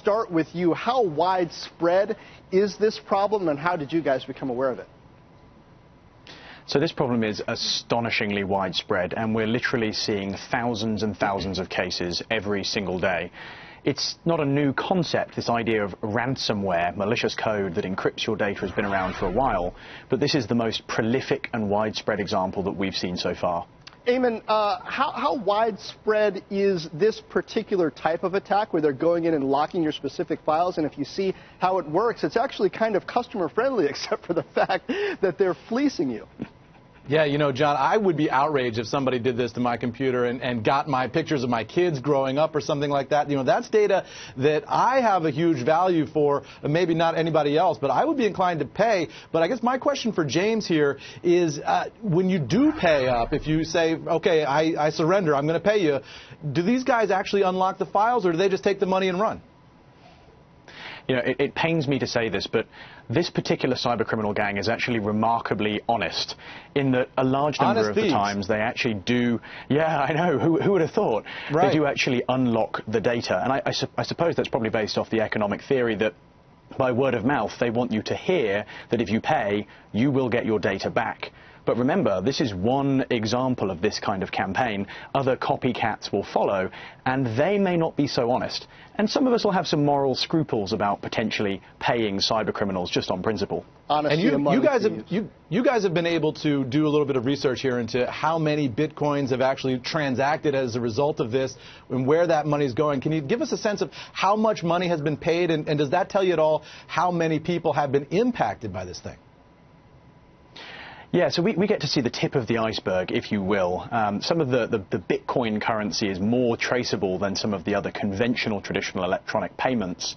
start with you. How widespread is this problem, and how did you guys become aware of it? So this problem is astonishingly widespread, and we're literally seeing thousands and thousands of cases every single day. It's not a new concept, this idea of ransomware, malicious code that encrypts your data, has been around for a while, but this is the most prolific and widespread example that we've seen so far. Eamon, how widespread is this particular type of attack where they're going in and locking your specific files? And if you see how it works, it's actually kind of customer friendly, except for the fact that they're fleecing you. Yeah, you know, John, I would be outraged if somebody did this to my computer and got my pictures of my kids growing up or something like that. You know, that's data that I have a huge value for, maybe not anybody else, but I would be inclined to pay. But I guess my question for James here is, when you do pay up, if you say, okay, I surrender, I'm going to pay you, do these guys actually unlock the files, or do they just take the money and run? You know, it pains me to say this, but this particular cybercriminal gang is actually remarkably honest in that a large number of the times they actually do, yeah, I know, who would have thought? Right. They do actually unlock the data. And I suppose that's probably based off the economic theory that by word of mouth, they want you to hear that if you pay, you will get your data back. But remember, this is one example of this kind of campaign. Other copycats will follow, and they may not be so honest. And some of us will have some moral scruples about potentially paying cybercriminals just on principle. Honesty and you guys have been able to do a little bit of research here into how many bitcoins have actually transacted as a result of this and where that money is going. Can you give us a sense of how much money has been paid, and does that tell you at all how many people have been impacted by this thing? Yeah, so we get to see the tip of the iceberg, if you will. Some of the Bitcoin currency is more traceable than some of the other conventional traditional electronic payments.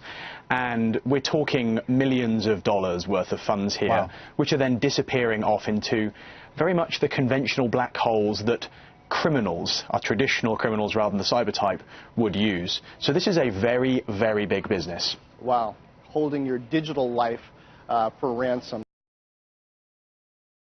And we're talking millions of dollars worth of funds here, wow, which are then disappearing off into very much the conventional black holes that criminals, our traditional criminals rather than the cyber type, would use. So this is a very, very big business. Wow, holding your digital life for ransom.